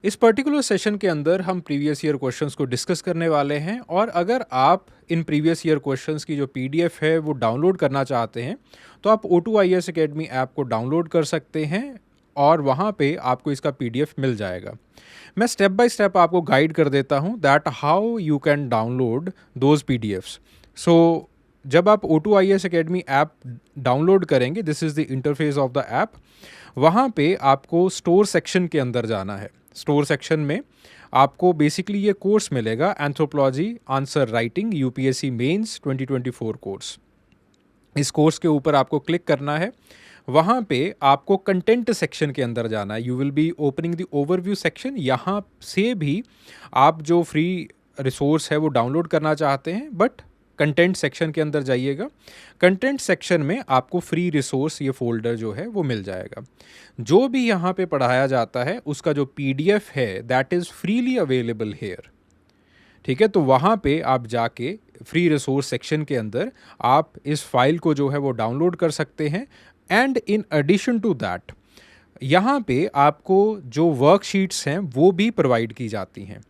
इस particular session के अंदर हम प्रीवियस ईयर क्वेश्चंस को डिस्कस करने वाले हैं और अगर आप इन प्रीवियस ईयर क्वेश्चंस की जो पीडीएफ है वो डाउनलोड करना चाहते हैं तो आप O2IAS Academy ऐप को डाउनलोड कर सकते हैं और वहाँ पे आपको इसका पीडीएफ मिल जाएगा। मैं स्टेप बाय स्टेप आपको गाइड कर देता हूँ that how you can download those PDFs. So जब आप O2IAS Academy ऐप डाउनलोड करेंगे, this is the interface of the app. वहाँ पे आपको स्टोर सेक्शन के अंदर जाना है। स्टोर सेक्शन में आपको बेसिकली ये कोर्स मिलेगा, anthropology answer writing UPSC mains 2024 course. इस कोर्स के ऊपर आपको क्लिक करना है। वहाँ पे आपको कंटेंट सेक्शन के अंदर जाना है। You will be opening the overview section. यहाँ से भी आप जो फ्री रिसोर्स है वो डाउनलोड करना चाहते हैं, बट कंटेंट सेक्शन के अंदर जाइएगा। कंटेंट सेक्शन में आपको फ्री रिसोर्स ये फोल्डर जो है वो मिल जाएगा। जो भी यहाँ पे पढ़ाया जाता है उसका जो पीडीएफ है that is freely available hair. ठीक है, तो वहाँ पे आप जाके फ्री रिसोर्स सेक्शन के अंदर आप इस फाइल को जो है वो डाउनलोड कर सकते हैं। And in addition to that यहाँ पे आपको जो वर्कशीट्स हैं वो भी प्रोवाइड की जाती हैं।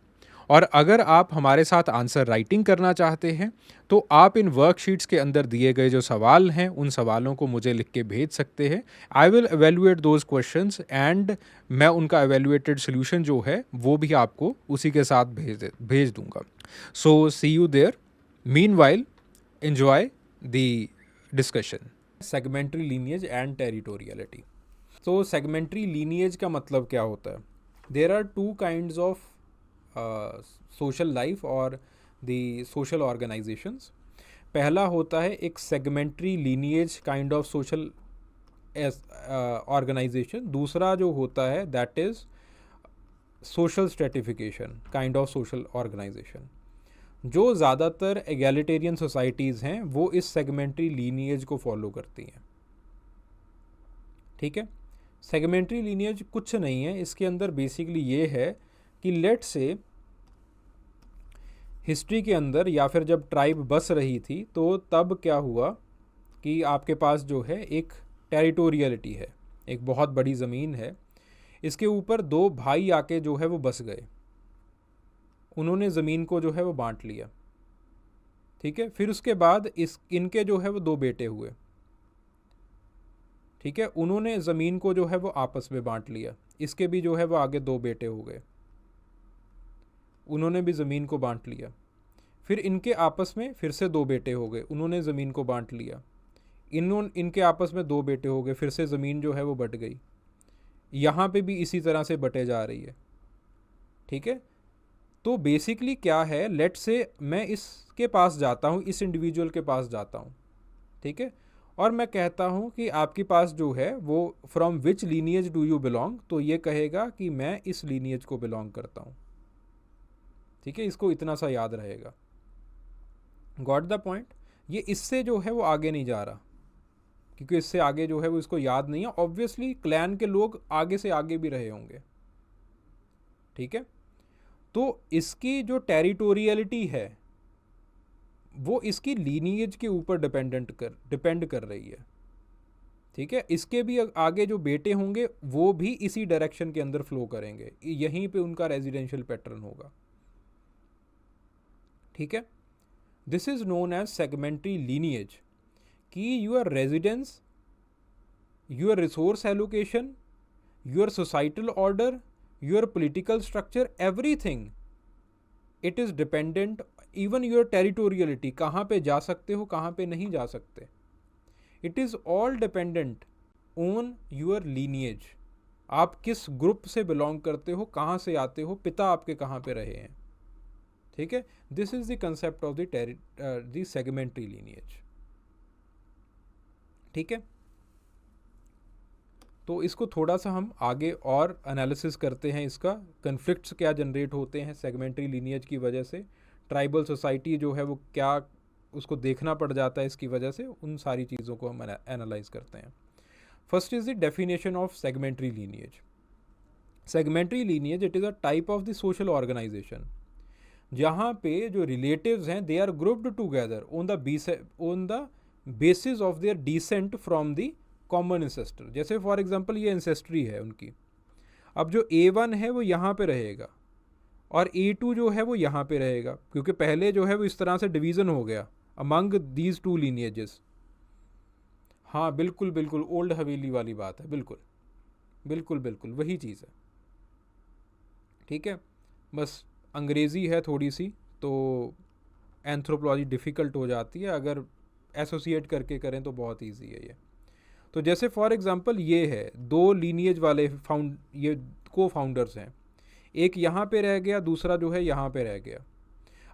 और अगर आप हमारे साथ आंसर राइटिंग करना चाहते हैं तो आप इन वर्कशीट्स के अंदर दिए गए जो सवाल हैं उन सवालों को मुझे लिख के भेज सकते हैं। I will evaluate those questions and मैं उनका एवेल्युएटेड सोल्यूशन जो है वो भी आपको उसी के साथ भेज दूंगा। So see you there. Meanwhile enjoy the discussion. Segmentary lineage and territoriality. तो सेगमेंटरी लीनिएज का मतलब क्या होता है? There are two kinds of social life और द सोशल ऑर्गेनाइजेशंस। पहला होता है एक segmentary lineage kind of social organisation. दूसरा जो होता है that is social stratification kind of social organisation. जो ज़्यादातर एगैलिटेरियन सोसाइटीज़ हैं वो इस सेगमेंटरी लीनिएज को फॉलो करती हैं। ठीक है, सेगमेंटरी लीनिएज कुछ नहीं है, इसके अंदर बेसिकली ये है कि लेट से हिस्ट्री के अंदर या फिर जब ट्राइब बस रही थी तो तब क्या हुआ कि आपके पास जो है एक टेरिटोरियलिटी है, एक बहुत बड़ी ज़मीन है, इसके ऊपर दो भाई आके जो है वो बस गए, उन्होंने ज़मीन को जो है वो बांट लिया। ठीक है, फिर उसके बाद इनके जो है वो दो बेटे हुए। ठीक है, उन्होंने ज़मीन को जो है वो आपस में बांट लिया, इसके भी जो है वो आगे दो बेटे हो गए, उन्होंने भी ज़मीन को बांट लिया। फिर इनके आपस में फिर से दो बेटे हो गए, उन्होंने ज़मीन को बांट लिया। इनके आपस में दो बेटे हो गए, फिर से ज़मीन जो है वो बट गई। यहाँ पे भी इसी तरह से बटे जा रही है। ठीक है, तो बेसिकली क्या है, लेट से मैं इसके पास जाता हूँ, इस इंडिविजुअल के पास जाता हूँ। ठीक है, और मैं कहता हूँ कि आपके पास जो है वो from which lineage do you belong, तो ये कहेगा कि मैं इस लीनिएज को बिलोंग करता हूँ। ठीक है, इसको इतना सा याद रहेगा। Got the point? ये इससे जो है वो आगे नहीं जा रहा, क्योंकि इससे आगे जो है वो इसको याद नहीं है। ऑब्वियसली क्लैन के लोग आगे से आगे भी रहे होंगे। ठीक है, तो इसकी जो टेरिटोरियलिटी है वो इसकी लीनिएज के ऊपर डिपेंड कर रही है। ठीक है, इसके भी आगे जो बेटे होंगे वो भी इसी डायरेक्शन के अंदर फ्लो करेंगे, यहीं पे उनका रेजिडेंशियल पैटर्न होगा। ठीक है, this is known as segmentary lineage. कि your residence, your resource allocation, your societal order, your political structure, everything it is dependent, even your territoriality, कहाँ पे जा सकते हो कहाँ पे नहीं जा सकते, it is all dependent on your lineage. आप किस ग्रुप से बिलोंग करते हो, कहाँ से आते हो, पिता आपके कहाँ पे रहे हैं। ठीक है, this is the concept of the segmentary lineage. ठीक है, तो इसको थोड़ा सा हम आगे और एनालिसिस करते हैं। इसका कन्फ्लिक्ट्स क्या जनरेट होते हैं सेगमेंटरी लीनिएज की वजह से, ट्राइबल सोसाइटी जो है वो क्या उसको देखना पड़ जाता है इसकी वजह से, उन सारी चीज़ों को हम एनालाइज करते हैं। First is the definition of segmentary lineage. Segmentary lineage it is a type of the social organisation जहाँ पे जो रिलेटिव्स हैं they are grouped together on the basis of their descent from the common ancestor. जैसे for example ये ancestry है उनकी। अब जो A1 है वो यहाँ पे रहेगा और A2 जो है वो यहाँ पे रहेगा, क्योंकि पहले जो है वो इस तरह से डिवीज़न हो गया अमंग दीज टू लीनिएजेस। हाँ बिल्कुल बिल्कुल, ओल्ड हवेली वाली बात है, बिल्कुल बिल्कुल बिल्कुल वही चीज़ है। ठीक है, बस अंग्रेज़ी है थोड़ी सी, तो एंथ्रोपोलॉजी डिफ़िकल्ट हो जाती है, अगर एसोसिएट करके करें तो बहुत इजी है ये। तो जैसे फॉर एग्जांपल ये है, दो लीनिएज वाले ये को फाउंडर्स हैं, एक यहाँ पे रह गया, दूसरा जो है यहाँ पे रह गया।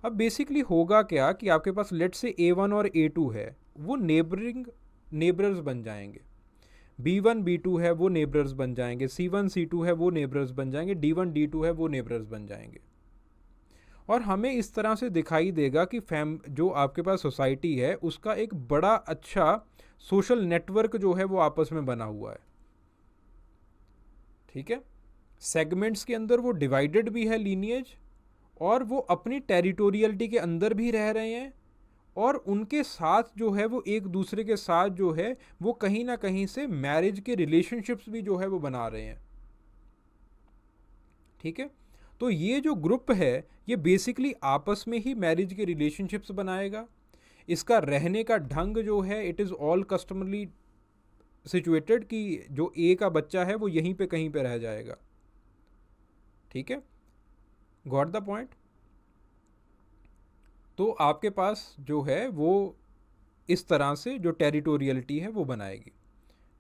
अब बेसिकली होगा क्या कि आपके पास लेट से A1 और A2 है, वो नेबरर्स बन जाएंगे। B1 B2 है वो नेबरर्स बन जाएंगे, C1 C2 है वो नेबरर्स बन जाएंगे, D1 D2 है वो नेबरर्स बन जाएंगे। और हमें इस तरह से दिखाई देगा कि जो आपके पास सोसाइटी है उसका एक बड़ा अच्छा सोशल नेटवर्क जो है वो आपस में बना हुआ है। ठीक है, सेगमेंट्स के अंदर वो डिवाइडेड भी है लीनिएज, और वो अपनी टेरिटोरियलिटी के अंदर भी रह रहे हैं, और उनके साथ जो है वो एक दूसरे के साथ जो है वो कहीं ना कहीं से मैरिज के रिलेशनशिप्स भी जो है वो बना रहे हैं। ठीक है, तो ये जो ग्रुप है ये बेसिकली आपस में ही मैरिज के रिलेशनशिप्स बनाएगा। इसका रहने का ढंग जो है इट इज़ ऑल कस्टमरली सिचुएटेड, कि जो ए का बच्चा है वो यहीं पे कहीं पे रह जाएगा। ठीक है, गॉट द पॉइंट। तो आपके पास जो है वो इस तरह से जो टेरिटोरियलिटी है वो बनाएगी।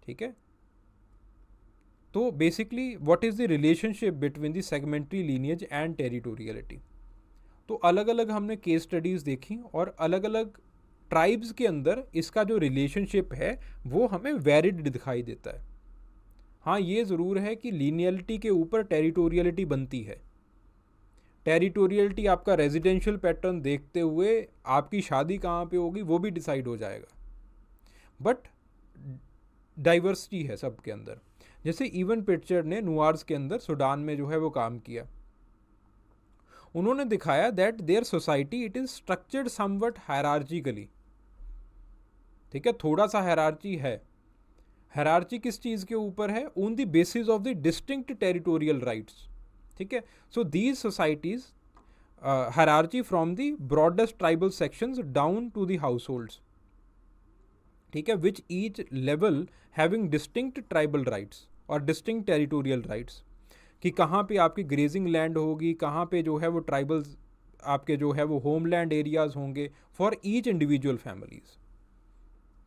ठीक है, तो basically what is the relationship between the segmentary lineage and territoriality. तो अलग अलग हमने केस स्टडीज़ देखी, और अलग अलग ट्राइब्स के अंदर इसका जो रिलेशनशिप है वो हमें वैरिड दिखाई देता है। हाँ ये ज़रूर है कि लीनियलिटी के ऊपर टेरिटोरियलिटी बनती है। टेरिटोरियलिटी आपका रेजिडेंशियल पैटर्न देखते हुए आपकी शादी कहाँ पे होगी वो भी डिसाइड हो जाएगा, बट डाइवर्सिटी है सबके अंदर। जैसे इवन पिक्चर ने नुआर्स के अंदर सूडान में जो है वो काम किया, उन्होंने दिखाया that their society it is structured somewhat hierarchically. ठीक है, थोड़ा सा हायरार्ची है। हायरार्ची किस चीज़ के ऊपर है? On the basis of the distinct territorial rights. ठीक है, so these societies hierarchy from the broadest tribal sections down to the households. ठीक है, which each level having distinct tribal rights और डिस्टिंक्ट टेरिटोरियल राइट्स, कि कहाँ पे आपकी grazing land होगी, कहाँ पे जो है वो ट्राइबल्स आपके जो है वो होमलैंड एरियाज़ होंगे फॉर ईच इंडिविजुअल फैमिलीज़।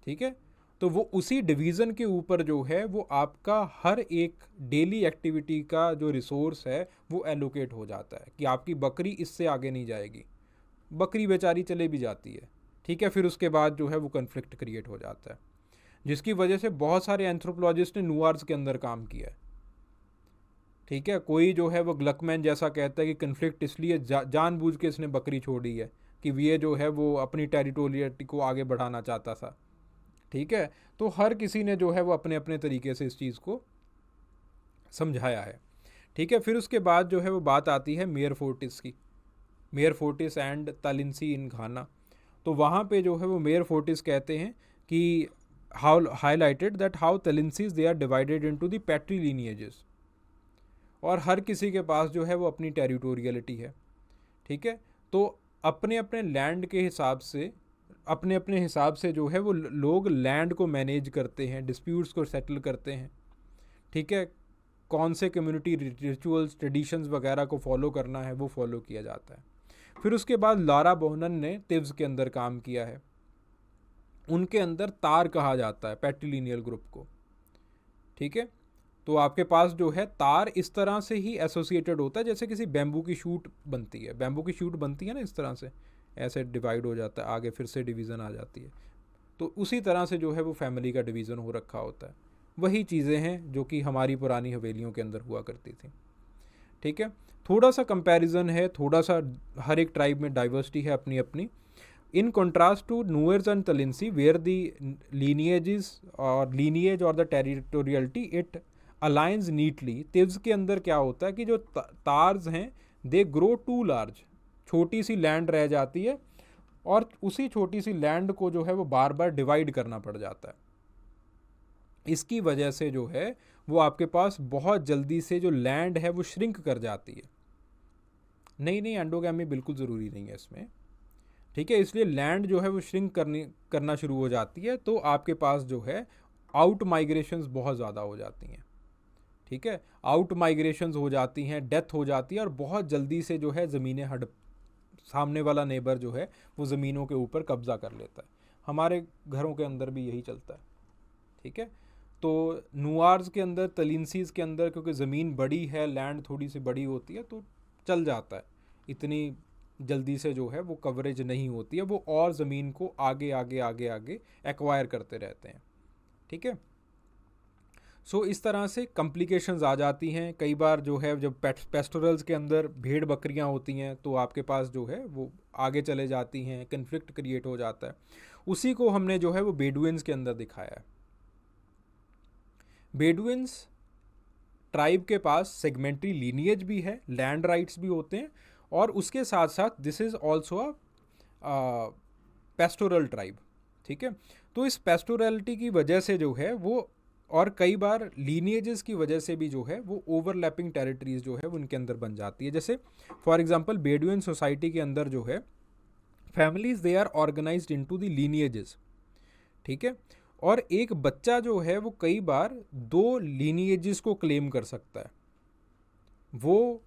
ठीक है, तो वो उसी डिवीज़न के ऊपर जो है वो आपका हर एक डेली एक्टिविटी का जो रिसोर्स है वो एलोकेट हो जाता है, कि आपकी बकरी इससे आगे नहीं जाएगी। बकरी बेचारी चले भी जाती है। ठीक है, फिर उसके बाद जो है वो कन्फ्लिक्ट क्रिएट हो जाता है, जिसकी वजह से बहुत सारे एंथ्रोपोलॉजिस्ट ने नुआर्स के अंदर काम किया है। ठीक है, कोई जो है वो ग्लकमैन जैसा कहता है कि कन्फ्लिक्ट इसलिए जानबूझ के इसने बकरी छोड़ी है कि ये जो है वो अपनी टेरिटोरियलिटी को आगे बढ़ाना चाहता था। ठीक है, तो हर किसी ने जो है वो अपने अपने तरीके से इस चीज़ को समझाया है। ठीक है, फिर उसके बाद जो है वो बात आती है मेयर फोर्टिस की, मेयर फोर्टिस एंड तलिंसी इन घाना। तो वहाँ पे जो है वो मेयर फोर्टिस कहते हैं कि how highlighted that how Tallensis they are divided into the patrilineages, और हर किसी के पास जो है वो अपनी टेरिटोरियलिटी है। ठीक है, तो अपने अपने लैंड के हिसाब से अपने अपने हिसाब से जो है वो लोग लैंड को मैनेज करते हैं, डिस्प्यूट्स को सेटल करते हैं। ठीक है, कौन से कम्युनिटी रिचुअल्स ट्रेडिशंस वगैरह को फॉलो करना है वो फॉलो किया जाता है। फिर उसके बाद लारा बोहनन ने तिव्स के अंदर काम किया है, उनके अंदर तार कहा जाता है पैट्रीलिनियल ग्रुप को। ठीक है, तो आपके पास जो है तार इस तरह से ही एसोसिएटेड होता है जैसे किसी बैम्बू की शूट बनती है। बैम्बू की शूट बनती है ना, इस तरह से ऐसे डिवाइड हो जाता है, आगे फिर से डिवीज़न आ जाती है। तो उसी तरह से जो है वो फैमिली का डिवीज़न हो रखा होता है। वही चीज़ें हैं जो कि हमारी पुरानी हवेलियों के अंदर हुआ करती थी। ठीक है, थोड़ा सा कंपैरिजन है, थोड़ा सा हर एक ट्राइब में डाइवर्सिटी है अपनी अपनी। In contrast to Nuers and Tallensi where the lineages और लीनिएज और the territoriality it aligns neatly. Tivs के अंदर क्या होता है कि जो तार्स हैं दे ग्रो टू लार्ज, छोटी सी लैंड रह जाती है और उसी छोटी सी लैंड को जो है वो बार बार डिवाइड करना पड़ जाता है। इसकी वजह से जो है वो आपके पास बहुत जल्दी से जो लैंड है वो श्रिंक कर जाती है। नहीं, एंडोगैमी बिल्कुल ज़रूरी नहीं है इसमें, ठीक है। इसलिए लैंड जो है वो श्रिंक करना शुरू हो जाती है, तो आपके पास जो है आउट माइग्रेशंस बहुत ज़्यादा हो जाती हैं, ठीक है। आउट माइग्रेशंस हो जाती हैं, डेथ हो जाती है, और बहुत जल्दी से जो है ज़मीनें सामने वाला नेबर जो है वो ज़मीनों के ऊपर कब्ज़ा कर लेता है। हमारे घरों के अंदर भी यही चलता है, ठीक है। तो नुआर्स के अंदर, तलिनसीज़ के अंदर, क्योंकि ज़मीन बड़ी है, लैंड थोड़ी सी बड़ी होती है, तो चल जाता है, इतनी जल्दी से जो है वो कवरेज नहीं होती है, वो और ज़मीन को आगे आगे आगे आगे एक्वायर करते रहते हैं, ठीक है। सो इस तरह से कॉम्प्लिकेशंस आ जाती हैं। कई बार जो है जब पेस्टोरल्स के अंदर भेड़ बकरियां होती हैं तो आपके पास जो है वो आगे चले जाती हैं, कन्फ्लिक्ट क्रिएट हो जाता है। उसी को हमने जो है वो बेडुइन्स के अंदर दिखाया है। बेडुइन्स ट्राइब के पास सेगमेंटरी लीनिएज भी है, लैंड राइट्स भी होते हैं, और उसके साथ साथ this is also a pastoral tribe, ठीक है। तो इस पेस्टोरलिटी की वजह से जो है वो, और कई बार लीनिएजेस की वजह से भी जो है वो ओवरलैपिंग टेरिटरीज जो है वो उनके अंदर बन जाती है। जैसे फॉर एग्जांपल बेडुइन सोसाइटी के अंदर जो है families they are organised into the lineages, ठीक है। और एक बच्चा जो है वो कई बार 2 लीनिएजेस को क्लेम कर सकता है। वो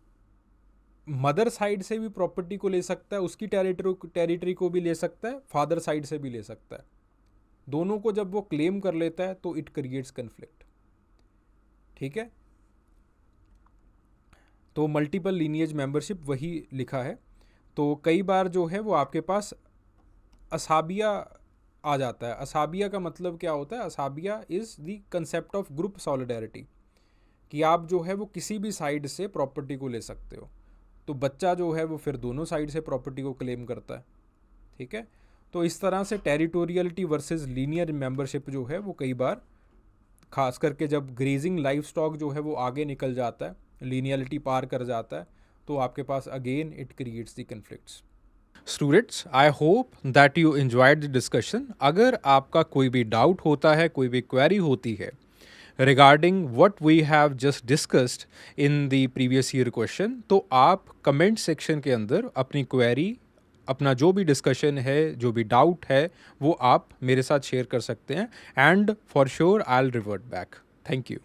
मदर साइड से भी प्रॉपर्टी को ले सकता है, उसकी टेरिटरी को भी ले सकता है, फादर साइड से भी ले सकता है। दोनों को जब वो क्लेम कर लेता है तो इट क्रिएट्स कन्फ्लिक्ट, ठीक है। तो मल्टीपल लीनिएज मेंबरशिप वही लिखा है। तो कई बार जो है वो आपके पास असाबिया आ जाता है। असाबिया का मतलब क्या होता है? असाबिया is the concept of group solidarity, कि आप जो है वो किसी भी साइड से प्रॉपर्टी को ले सकते हो। तो बच्चा जो है वो फिर दोनों साइड से प्रॉपर्टी को क्लेम करता है, ठीक है। तो इस तरह से टेरिटोरियलिटी वर्सेस लीनियर मेंबरशिप जो है वो कई बार, खास करके जब ग्रेजिंग लाइफ स्टॉक जो है वो आगे निकल जाता है, लीनियलिटी पार कर जाता है, तो आपके पास again it creates the conflicts. Students, I hope that you enjoyed the discussion. अगर आपका कोई भी डाउट होता है, कोई भी क्वेरी होती है regarding what we have just discussed in the previous year question, तो आप कमेंट सेक्शन के अंदर अपनी क्वेरी, अपना जो भी डिस्कशन है, जो भी डाउट है, वो आप मेरे साथ शेयर कर सकते हैं, and for sure I will revert back. Thank you.